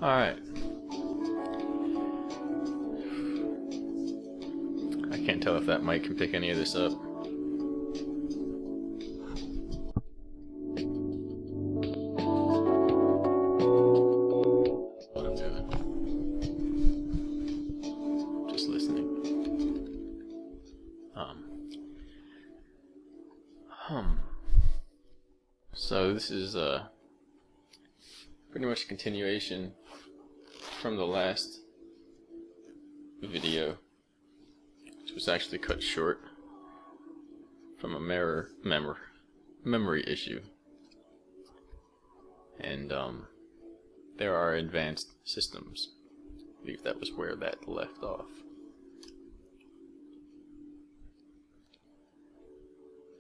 Alright. I can't tell if that mic can pick any of this up. What I'm doing. Just listening. So this is pretty much a continuation from the last video, which was actually cut short from a memory issue. And there are advanced systems. I believe that was where that left off.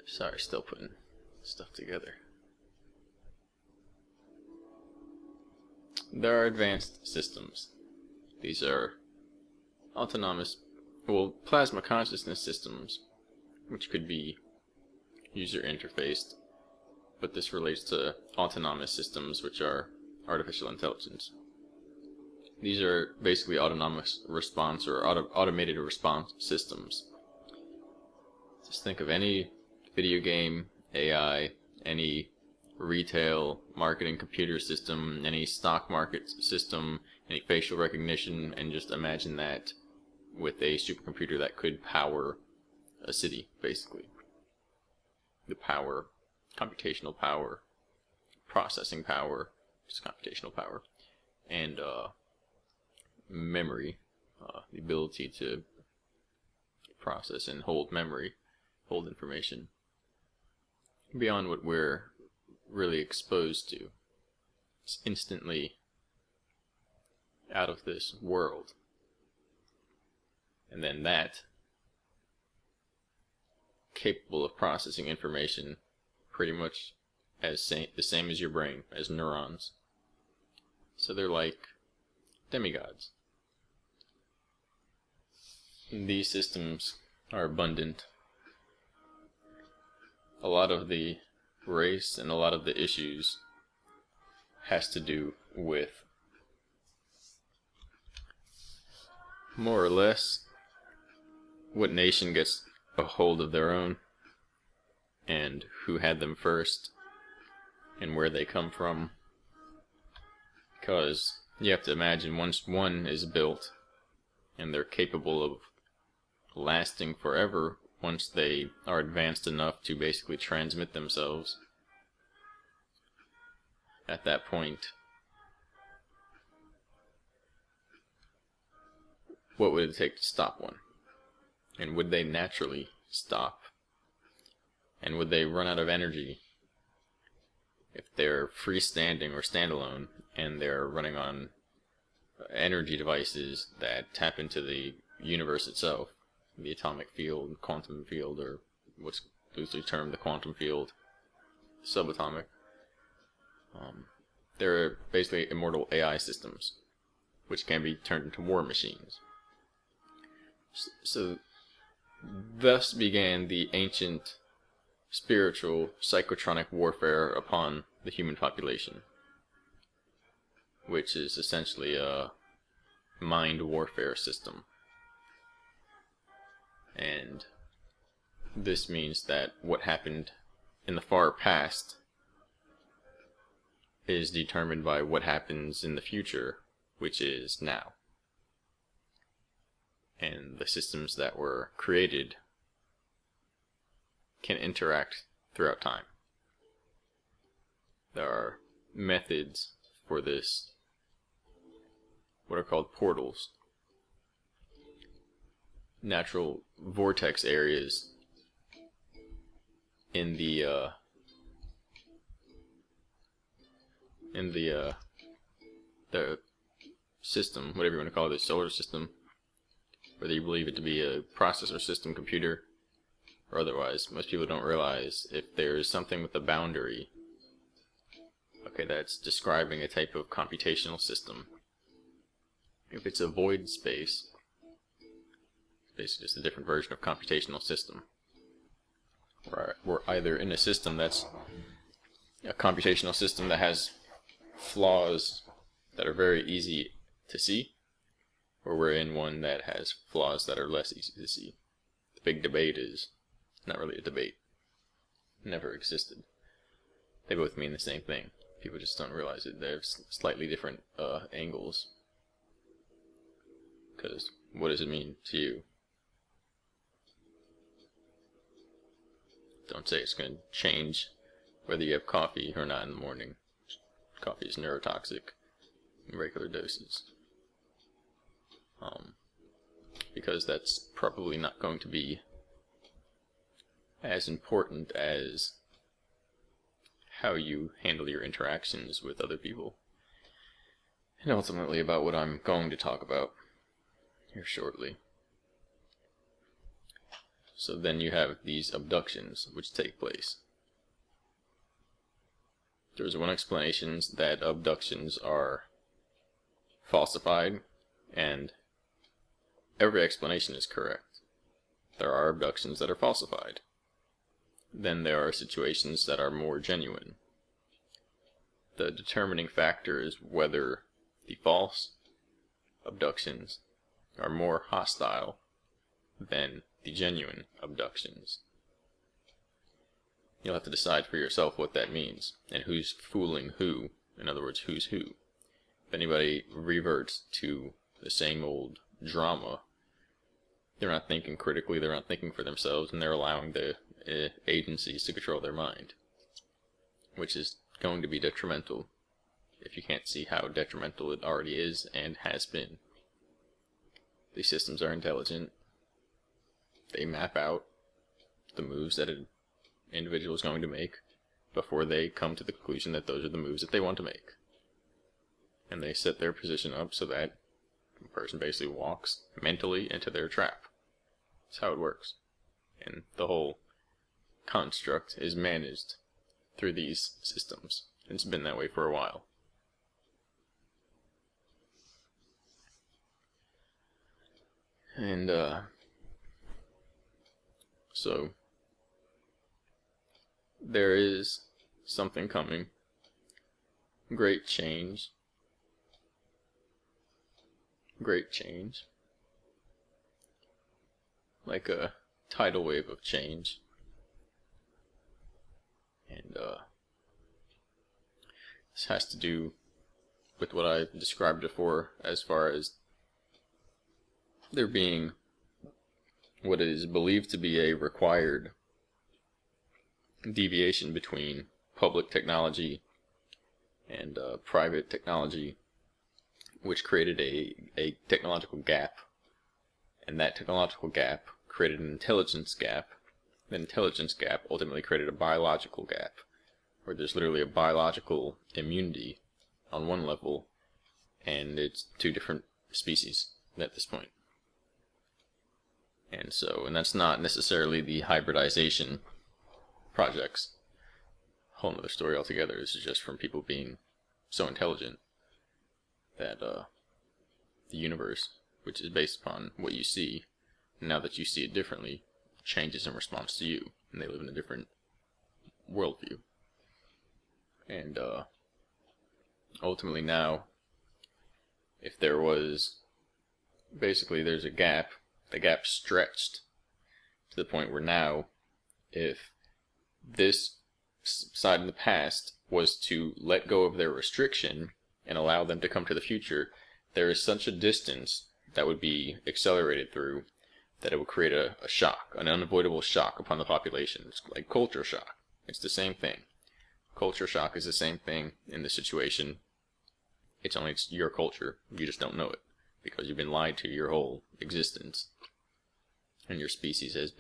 Sorry, still putting stuff together. There are advanced systems. These are autonomous, well, plasma consciousness systems, which could be user interfaced, but this relates to autonomous systems, which are artificial intelligence. These are basically autonomous response or automated response systems. Just think of any video game AI, any retail marketing computer system, any stock market system, any facial recognition, and just imagine that with a supercomputer that could power a city, basically. The power, computational power, processing power, just computational power, and memory, the ability to process and hold memory, hold information beyond what we're really exposed to. It's instantly out of this world. And then that capable of processing information pretty much as the same as your brain, as neurons. So they're like demigods. And these systems are abundant. A lot of the race and a lot of the issues has to do with more or less what nation gets a hold of their own and who had them first and where they come from, because you have to imagine once one is built and they're capable of lasting forever, once they are advanced enough to basically transmit themselves, at that point, what would it take to stop one? And would they naturally stop? And would they run out of energy if they're freestanding or standalone and they're running on energy devices that tap into the universe itself? The atomic field, quantum field, or what's loosely termed the quantum field, subatomic. They're basically immortal AI systems, which can be turned into war machines. So, thus began the ancient spiritual psychotronic warfare upon the human population, which is essentially a mind warfare system. And this means that what happened in the far past is determined by what happens in the future, which is now. And the systems that were created can interact throughout time. There are methods for this, what are called portals. Natural vortex areas in the system, whatever you want to call it, the solar system, whether you believe it to be a processor system, computer, or otherwise. Most people don't realize if there's something with a boundary, okay, that's describing a type of computational system. If it's a void space, basically just a different version of computational system. We're either in a system that's a computational system that has flaws that are very easy to see, or we're in one that has flaws that are less easy to see. The big debate is not really a debate. It never existed. They both mean the same thing. People just don't realize it. They have slightly different angles. Because what does it mean to you? Don't say it's going to change whether you have coffee or not in the morning. Coffee is neurotoxic in regular doses. Because that's probably not going to be as important as how you handle your interactions with other people. And ultimately about what I'm going to talk about here shortly. So then you have these abductions which take place. There's one explanation that abductions are falsified, and every explanation is correct. There are abductions that are falsified. Then there are situations that are more genuine. The determining factor is whether the false abductions are more hostile than the genuine abductions. You'll have to decide for yourself what that means, and who's fooling who. In other words, who's who. If anybody reverts to the same old drama, they're not thinking critically, they're not thinking for themselves, and they're allowing the agencies to control their mind, which is going to be detrimental if you can't see how detrimental it already is and has been. These systems are intelligent. They map out the moves that an individual is going to make before they come to the conclusion that those are the moves that they want to make. And they set their position up so that the person basically walks mentally into their trap. That's how it works. And the whole construct is managed through these systems. It's been that way for a while. And so there is something coming. Great change. Great change. Like a tidal wave of change. And this has to do with what I described before, as far as there being what is believed to be a required deviation between public technology and private technology, which created a technological gap, and that technological gap created an intelligence gap. The intelligence gap ultimately created a biological gap, where there's literally a biological immunity on one level, and it's two different species at this point. And that's not necessarily the hybridization projects. Whole other story altogether. This is just from people being so intelligent that the universe, which is based upon what you see, now that you see it differently, changes in response to you, and they live in a different worldview. And ultimately now, if there was, basically there's a gap, the gap stretched to the point where now, if this side in the past was to let go of their restriction and allow them to come to the future, there is such a distance that would be accelerated through that it would create a shock, an unavoidable shock upon the population. It's like culture shock. It's the same thing. Culture shock is the same thing in this situation. It's your culture. You just don't know it because you've been lied to your whole existence. And your species has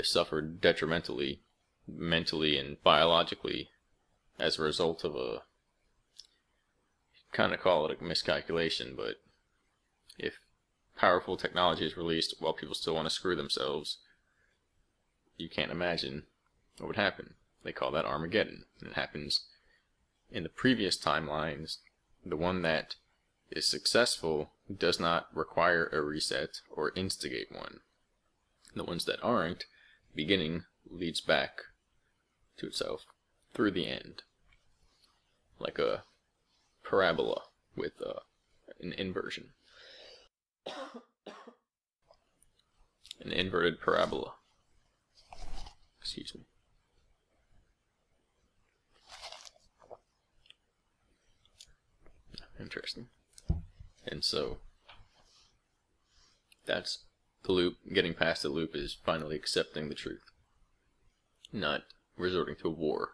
suffered detrimentally, mentally and biologically, as a result of a, kind of call it a miscalculation, but if powerful technology is released while people still want to screw themselves, you can't imagine what would happen. They call that Armageddon. And it happens in the previous timelines. The one that is successful does not require a reset or instigate one. The ones that aren't, beginning leads back to itself through the end. Like a parabola with an inversion. An inverted parabola. Excuse me. Interesting. And so that's the loop. Getting past the loop is finally accepting the truth, not resorting to war.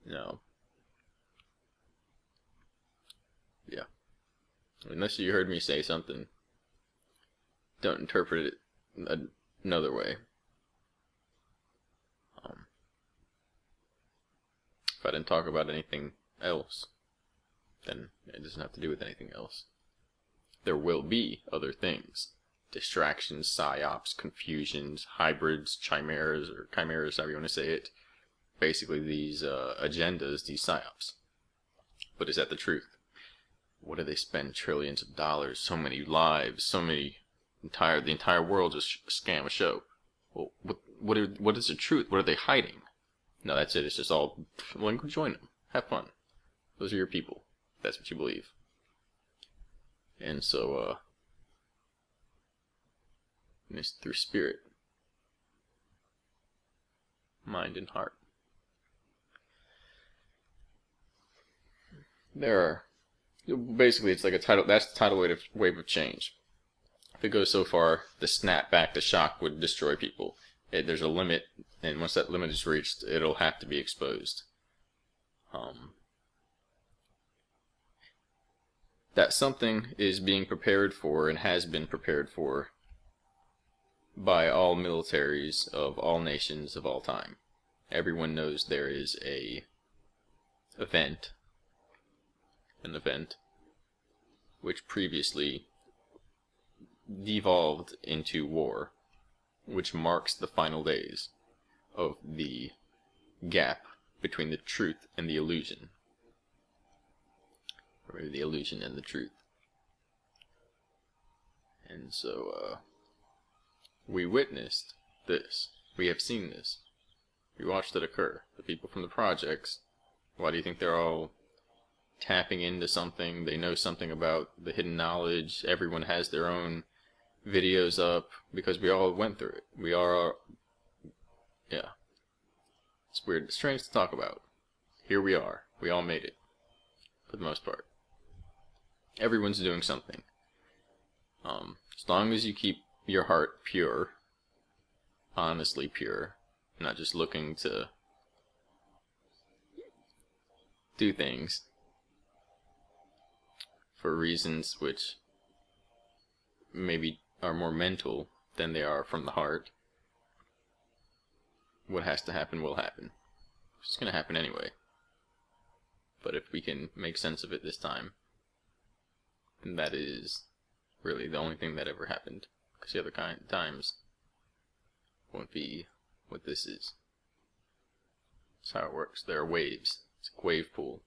No. Yeah. Unless you heard me say something, don't interpret it another way. If I didn't talk about anything else, then it doesn't have to do with anything else. There will be other things. Distractions, psyops, confusions, hybrids, chimeras, however you want to say it. Basically these agendas, these psyops. But is that the truth? What do they spend trillions of dollars, so many lives, the entire world just a scam, a show? Well, what is the truth? What are they hiding? No, that's it. It's just all, well, go join them. Have fun. Those are your people. That's what you believe. And so, it's through spirit, mind, and heart. There are, basically, it's like a tidal. That's the tidal wave of change. If it goes so far, the snap back, the shock would destroy people. There's a limit, and once that limit is reached, it'll have to be exposed. That something is being prepared for and has been prepared for by all militaries of all nations of all time. Everyone knows there is an event which previously devolved into war, which marks the final days of the gap between the truth and the illusion. Or maybe the illusion and the truth. And so, we witnessed this. We have seen this. We watched it occur. The people from the projects, why do you think they're all tapping into something? They know something about the hidden knowledge. Everyone has their own videos up because we all went through it. We are, yeah. It's weird. It's strange to talk about. Here we are. We all made it. For the most part. Everyone's doing something. As long as you keep your heart pure, honestly pure, not just looking to do things for reasons which maybe are more mental than they are from the heart, what has to happen will happen. It's going to happen anyway. But if we can make sense of it this time, then that is really the only thing that ever happened. Because the other times won't be what this is. That's how it works. There are waves. It's a wave pool.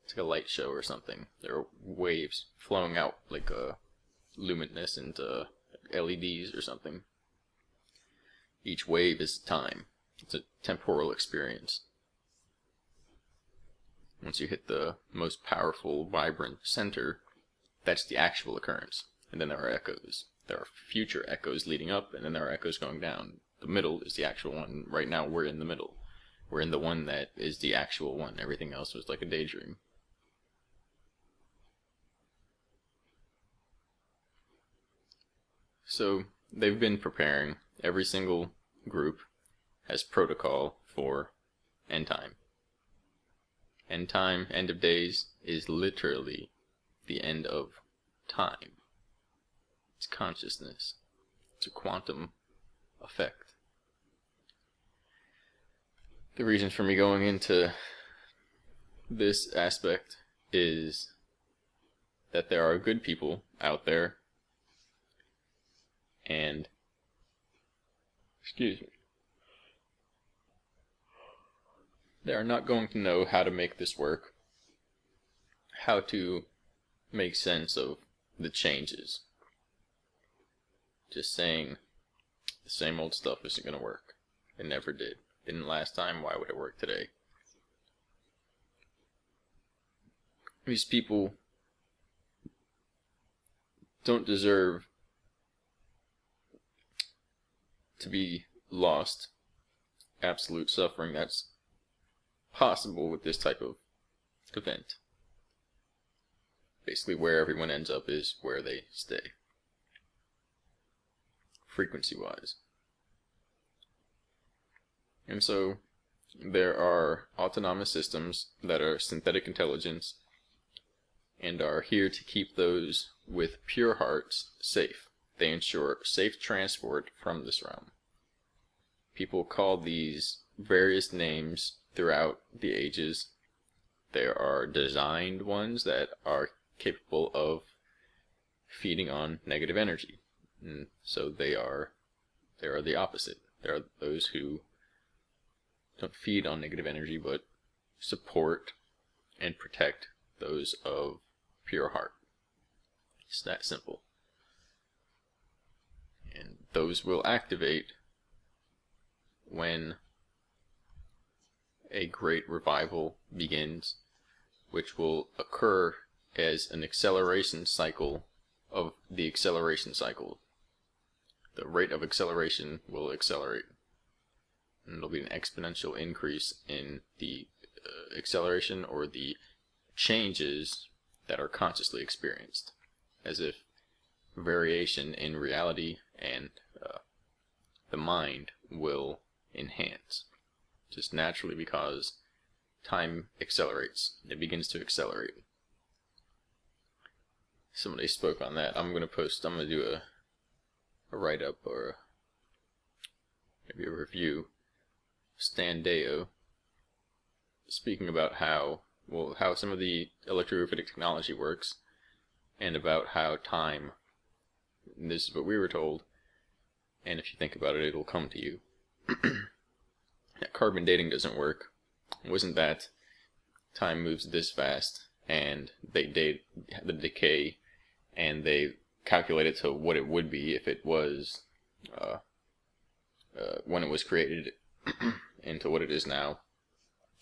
It's like a light show or something. There are waves flowing out like luminescent LEDs or something. Each wave is time. It's a temporal experience. Once you hit the most powerful, vibrant center, that's the actual occurrence. And then there are echoes. There are future echoes leading up, and then there are echoes going down. The middle is the actual one. Right now we're in the middle. We're in the one that is the actual one. Everything else was like a daydream. So they've been preparing. Every single group has protocol for end time. End time, end of days, is literally the end of time. It's consciousness. It's a quantum effect. The reason for me going into this aspect is that there are good people out there, and excuse me, they are not going to know how to make this work, how to make sense of the changes. Just saying the same old stuff isn't going to work. It never did. Didn't last time, why would it work today? these people don't deserve to be lost. Absolute suffering that's possible with this type of event. Basically, where everyone ends up is where they stay, frequency-wise. And so, there are autonomous systems that are synthetic intelligence and are here to keep those with pure hearts safe. They ensure safe transport from this realm. People call these various names throughout the ages. There are designed ones that are capable of feeding on negative energy. And so they are the opposite. There are those who don't feed on negative energy but support and protect those of pure heart. It's that simple. And those will activate when a great revival begins, which will occur as an acceleration cycle of the acceleration cycle. The rate of acceleration will accelerate, and it'll be an exponential increase in the acceleration or the changes that are consciously experienced, as if variation in reality and the mind will enhance, just naturally, because time accelerates. It begins to accelerate. Somebody spoke on that. I'm going to do a write-up or maybe a review. Stan Deo speaking about how some of the electromagnetic technology works, and about how time, and this is what we were told, and if you think about it, it'll come to you. Carbon dating doesn't work. It wasn't that time moves this fast, and they date the decay, and they calculate it to what it would be if it was when it was created into what it is now,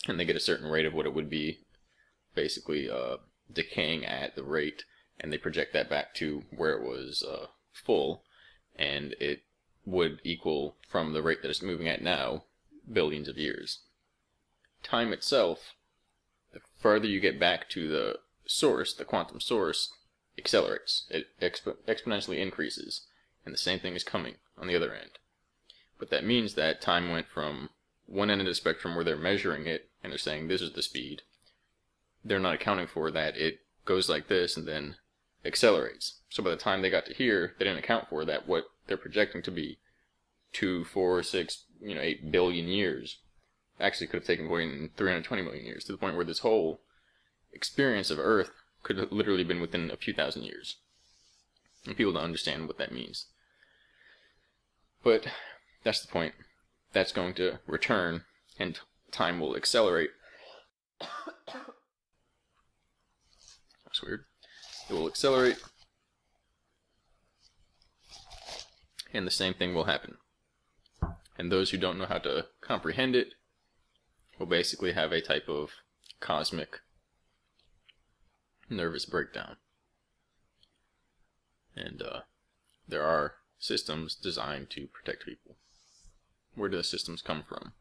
and they get a certain rate of what it would be, basically decaying at the rate, and they project that back to where it was full, and it would equal, from the rate that it's moving at now, billions of years. Time itself, the further you get back to the source, the quantum source, accelerates. It exponentially increases, and the same thing is coming on the other end. But that means that time went from one end of the spectrum where they're measuring it and they're saying this is the speed. They're not accounting for that it goes like this and then accelerates. So by the time they got to here, they didn't account for that what they're projecting to be 2, 4, 6, 8 billion years actually could have taken place in 320 million years, to the point where this whole experience of Earth could have literally been within a few thousand years. And people don't understand what that means. But that's the point. That's going to return, and time will accelerate. That's weird. It will accelerate, and the same thing will happen. And those who don't know how to comprehend it will basically have a type of cosmic nervous breakdown. And there are systems designed to protect people. Where do the systems come from?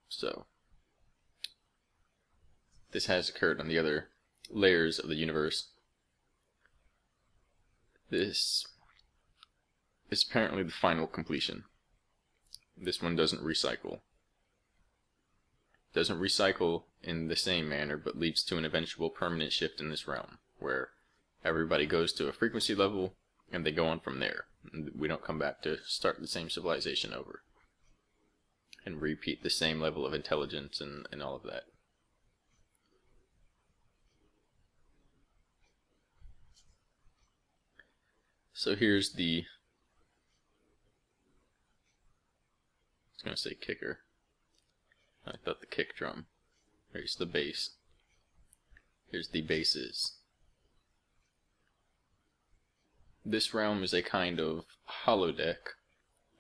So, this has occurred on the other layers of the universe. This is apparently the final completion. This one doesn't recycle. Doesn't recycle in the same manner, but leads to an eventual permanent shift in this realm, where everybody goes to a frequency level and they go on from there. We don't come back to start the same civilization over and repeat the same level of intelligence and all of that. So here's the, I was going to say kicker. I thought the kick drum. Here's the bass. Here's the basses. This realm is a kind of holodeck,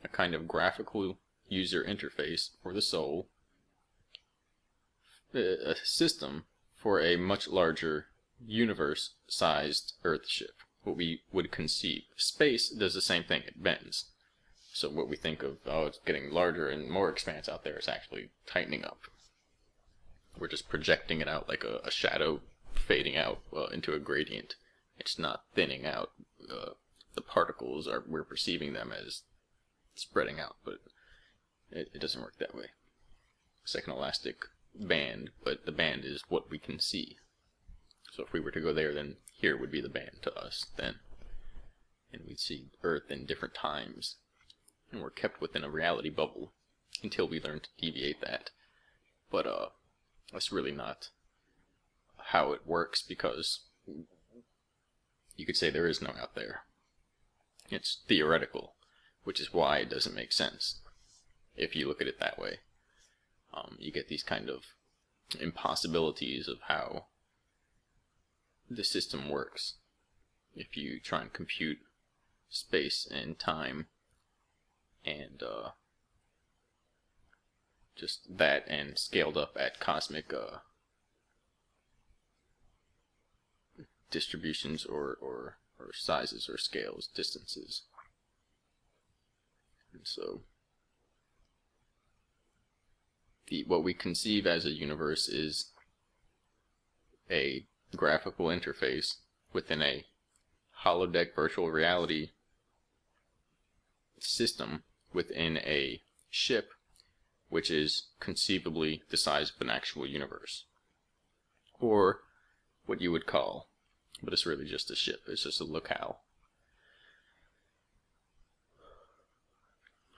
a kind of graphical user interface for the soul, a system for a much larger universe-sized Earth ship, what we would conceive. Space does the same thing, it bends. So what we think of, oh, it's getting larger and more expanse out there, is actually tightening up. We're just projecting it out like a shadow fading out into a gradient. It's not thinning out. The particles we're perceiving them as spreading out, but it doesn't work that way. It's like an elastic band, but the band is what we can see. So if we were to go there, then here would be the band to us then. And we'd see Earth in different times. And we're kept within a reality bubble until we learn to deviate that. But that's really not how it works, because you could say there is no out there. It's theoretical, which is why it doesn't make sense if you look at it that way. You get these kind of impossibilities of how the system works if you try and compute space and time and just that, and scaled up at cosmic distributions or sizes or scales, distances. And so what we conceive as a universe is a graphical interface within a holodeck virtual reality system within a ship, which is conceivably the size of an actual universe, or what you would call, but it's really just a ship, it's just a locale.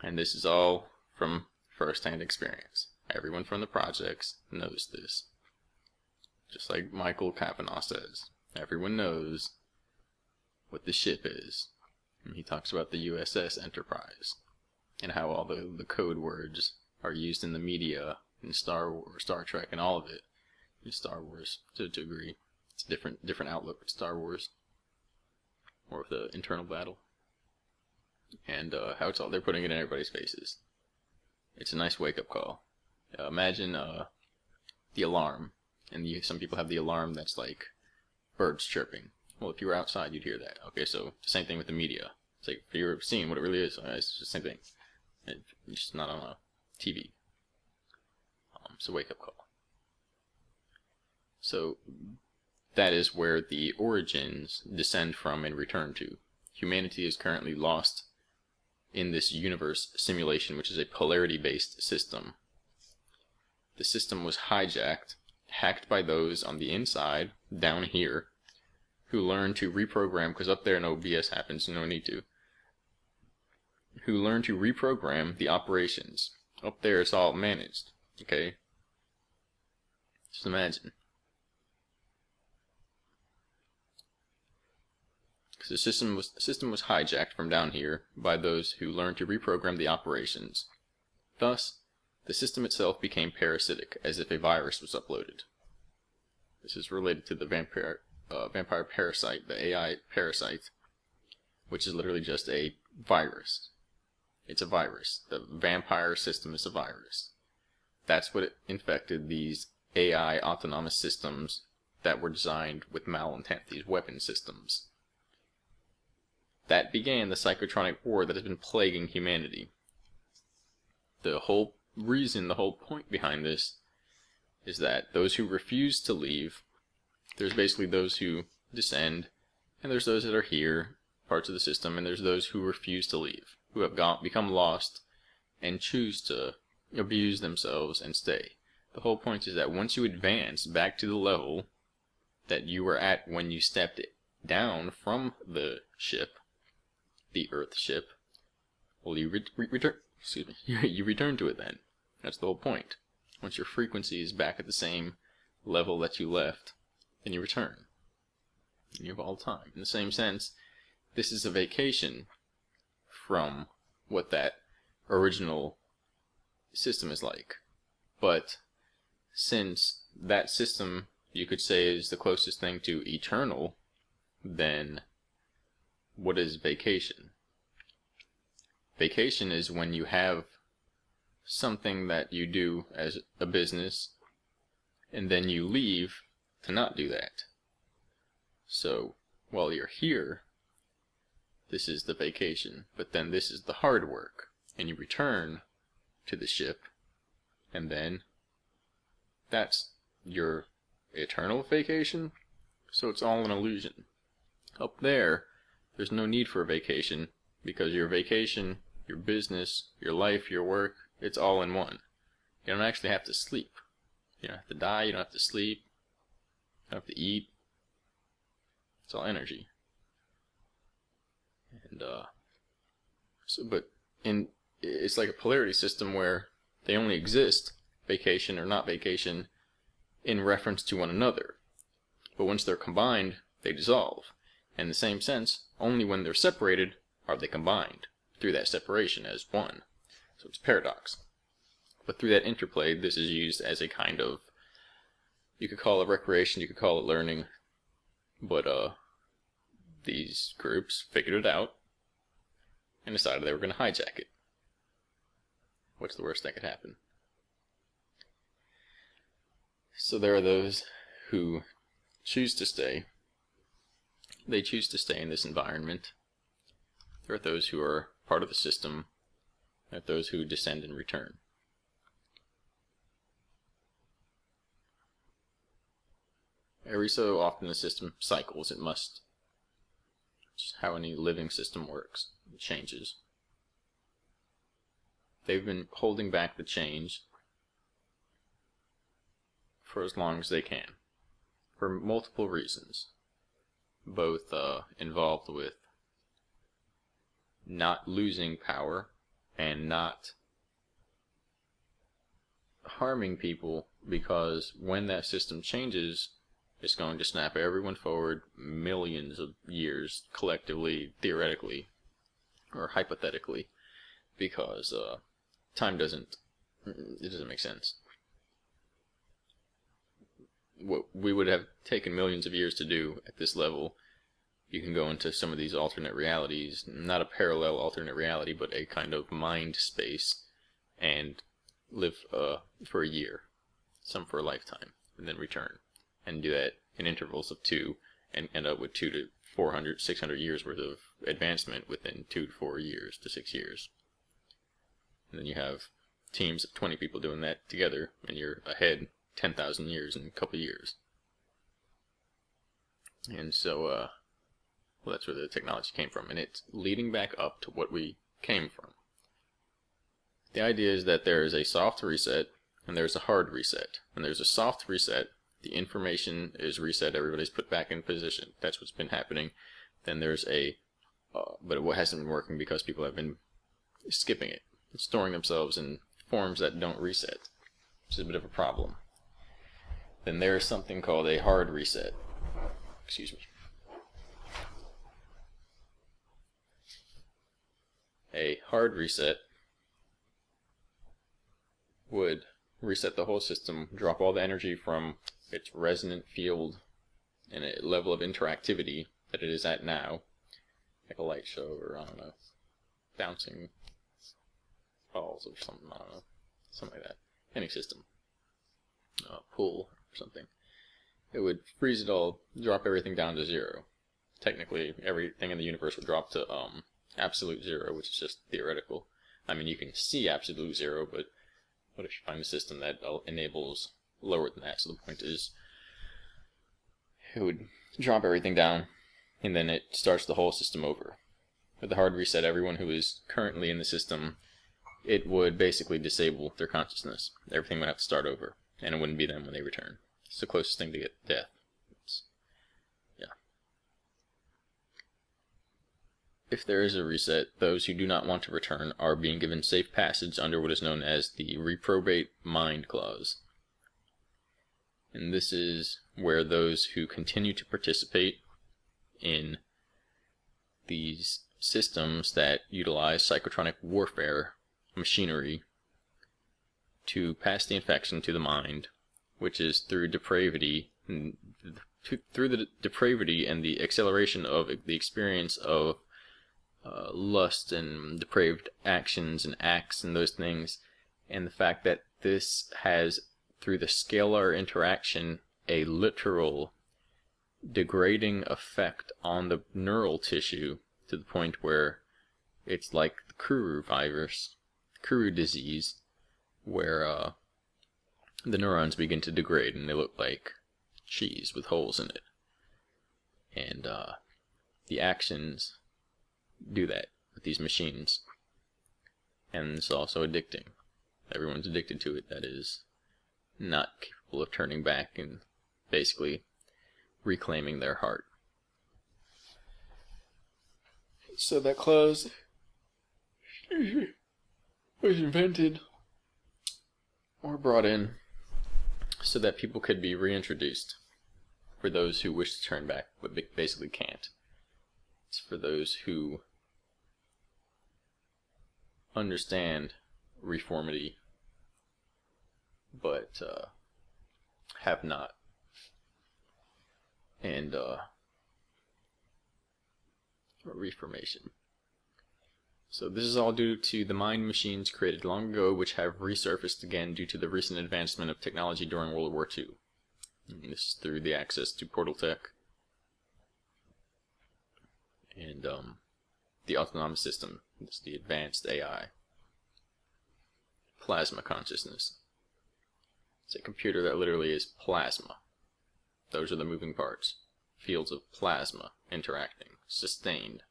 And this is all from first-hand experience. Everyone from the projects knows this. Just like Michael Kavanaugh says, everyone knows what the ship is. And he talks about the USS Enterprise, and how all the code words are used in the media, in Star Wars, Star Trek, and all of it. In Star Wars, to a degree. It's a different outlook with Star Wars. More of the internal battle. And how it's all, they're putting it in everybody's faces. It's a nice wake-up call. Imagine the alarm. And some people have the alarm that's like birds chirping. Well, if you were outside, you'd hear that. Okay, so the same thing with the media. It's like, if you're seeing what it really is, it's the same thing. It's just not on a TV. It's a wake-up call. So that is where the origins descend from and return to. Humanity is currently lost in this universe simulation, which is a polarity-based system. The system was hijacked, hacked by those on the inside, down here, who learned to reprogram, because up there no BS happens, no need to, who learned to reprogram the operations. Up there it's all managed, okay? Just imagine. Because the system was hijacked from down here by those who learned to reprogram the operations. Thus, the system itself became parasitic, as if a virus was uploaded. This is related to the vampire parasite, the AI parasite, which is literally just a virus. It's a virus. The vampire system is a virus. That's what infected these AI autonomous systems that were designed with malintent, these weapon systems. That began the psychotronic war that has been plaguing humanity. The whole reason, the whole point behind this is that those who refuse to leave, there's basically those who descend, and there's those that are here, parts of the system, and there's those who refuse to leave, who have become lost and choose to abuse themselves and stay. The whole point is that once you advance back to the level that you were at when you stepped down from the ship, the Earth ship, well, you you return to it then. That's the whole point. Once your frequency is back at the same level that you left, then you return. And you have all time. In the same sense, this is a vacation from what that original system is like. But since that system, you could say, is the closest thing to eternal, then what is vacation? Vacation is when you have something that you do as a business, and then you leave to not do that. So while you're here, this is the vacation, but then this is the hard work, and you return to the ship, and then that's your eternal vacation. So it's all an illusion. Up there, there's no need for a vacation, because your vacation, your business, your life, your work, it's all in one. You don't actually have to sleep. You don't have to die, you don't have to sleep, you don't have to eat. It's all energy. And it's like a polarity system where they only exist, vacation or not vacation, in reference to one another. But once they're combined, they dissolve. In the same sense, only when they're separated are they combined, through that separation as one. So it's a paradox. But through that interplay, this is used as a kind of, you could call it recreation, you could call it learning, but these groups figured it out and decided they were going to hijack it. What's the worst that could happen? So there are those who choose to stay. They choose to stay in this environment. There are those who are part of the system. There are those who descend and return. Every so often the system cycles. It must. Just how any living system works. It changes. They've been holding back the change for as long as they can, for multiple reasons, both involved with not losing power and not harming people, because when that system changes, it's going to snap everyone forward millions of years collectively, theoretically, or hypothetically, because time doesn't make sense. What we would have taken millions of years to do at this level, you can go into some of these alternate realities, not a parallel alternate reality, but a kind of mind space, and live for a year, some for a lifetime, and then return, and do that in intervals of 2, and end up with 2 to 400, 600 years worth of advancement within 2 to 4 years to 6 years. And then you have teams of 20 people doing that together, and you're ahead 10,000 years in a couple years. And so, well, that's where the technology came from, and it's leading back up to what we came from. The idea is that there is a soft reset, and there's a hard reset. When there's a soft reset, the information is reset, everybody's put back in position. That's what's been happening. Then there's a, but it hasn't been working because people have been skipping it, storing themselves in forms that don't reset, which is a bit of a problem. Then there's something called a hard reset. Excuse me. A hard reset would reset the whole system, drop all the energy from its resonant field and a level of interactivity that it is at now, like a light show, or I don't know, bouncing balls or something, I don't know, something like that. Any system, pool or something. It would freeze it all, drop everything down to 0. Technically, everything in the universe would drop to absolute 0, which is just theoretical. I mean, you can see absolute 0, but what if you find a system that enables lower than that? So the point is, it would drop everything down, and then it starts the whole system over. With the hard reset, everyone who is currently in the system, it would basically disable their consciousness. Everything would have to start over, and it wouldn't be them when they return. It's the closest thing to get death. Yeah. If there is a reset, those who do not want to return are being given safe passage under what is known as the reprobate mind clause. And this is where those who continue to participate in these systems that utilize psychotronic warfare machinery to pass the infection to the mind, which is through depravity, through the depravity and the acceleration of the experience of lust and depraved actions and acts and those things, and the fact that this has, through the scalar interaction a literal degrading effect on the neural tissue to the point where it's like the Kuru virus, Kuru disease, where the neurons begin to degrade and they look like cheese with holes in it. And the actions do that with these machines. And it's also addicting. Everyone's addicted to it that is not capable of turning back and basically reclaiming their heart. So that clause was invented or brought in so that people could be reintroduced for those who wish to turn back but basically can't. It's for those who understand reformity but have not. And reformation. So this is all due to the mind machines created long ago, which have resurfaced again due to the recent advancement of technology during World War II. And this is through the access to portal tech and the autonomous system. It's the advanced AI. Plasma consciousness. It's a computer that literally is plasma. Those are the moving parts. Fields of plasma interacting, sustained.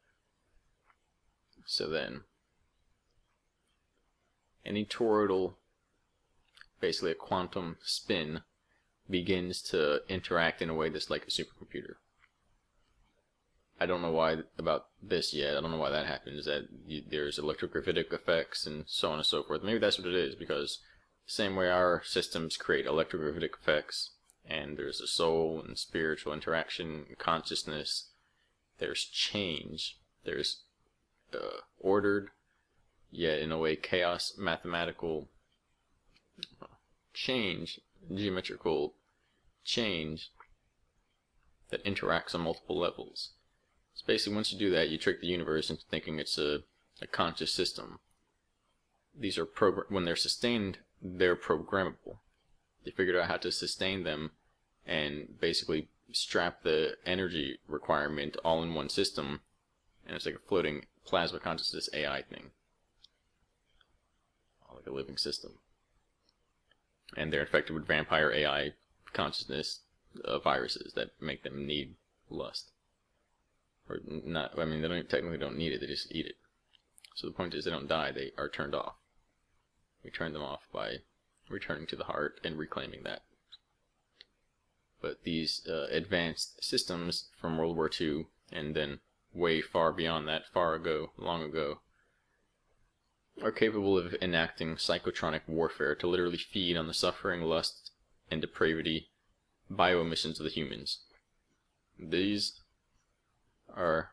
So then, any toroidal, basically a quantum spin, begins to interact in a way that's like a supercomputer. I don't know why about this yet. I don't know why that happens. That there's electrogravitic effects and so on and so forth. Maybe that's what it is, because the same way our systems create electrogravitic effects, and there's a soul and spiritual interaction, consciousness, there's change, there's ordered, yet in a way chaos, mathematical change, geometrical change that interacts on multiple levels. So basically, once you do that, you trick the universe into thinking it's a conscious system. These are when they're sustained, they're programmable. They figured out how to sustain them and basically strap the energy requirement all in one system, and it's like a floating plasma consciousness AI thing. Like a living system. And they're infected with vampire AI consciousness viruses that make them need lust. Or not, I mean, they technically don't need it, they just eat it. So the point is, they don't die, they are turned off. We turn them off by returning to the heart and reclaiming that. But these advanced systems from World War II, and then way far beyond that, long ago, are capable of enacting psychotronic warfare to literally feed on the suffering, lust, and depravity bioemissions of the humans. These are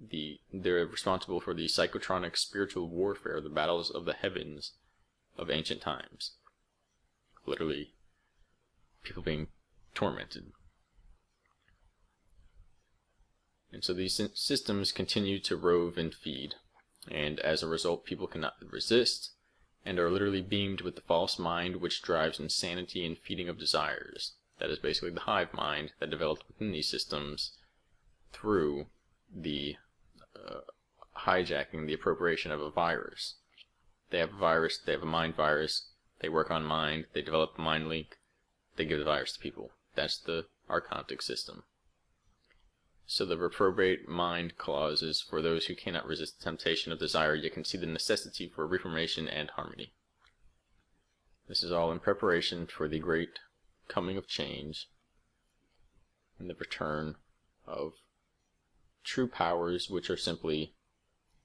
they're responsible for the psychotronic spiritual warfare, the battles of the heavens of ancient times. Literally, people being tormented. And so these systems continue to rove and feed, and as a result, people cannot resist and are literally beamed with the false mind, which drives insanity and feeding of desires. That is basically the hive mind that developed within these systems through the hijacking, the appropriation of a virus. They have a virus, they have a mind virus, they work on mind, they develop a mind link, they give the virus to people. That's the archontic system. So the reprobate mind clause is for those who cannot resist the temptation of desire, yet can see the necessity for reformation and harmony. This is all in preparation for the great coming of change and the return of true powers, which are simply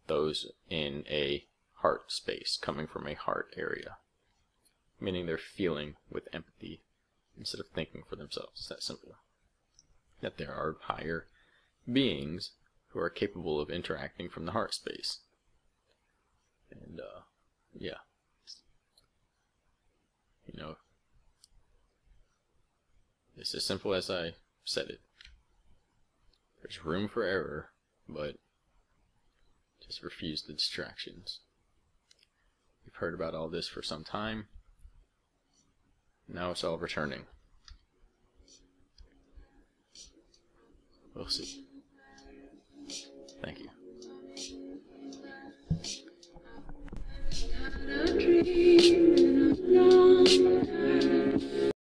those in a heart space, coming from a heart area. Meaning they're feeling with empathy instead of thinking for themselves. It's that simple. That there are higher beings who are capable of interacting from the heart space. And, yeah. You know, it's as simple as I said it. There's room for error, but just refuse the distractions. We've heard about all this for some time. Now it's all returning. We'll see. Thank you.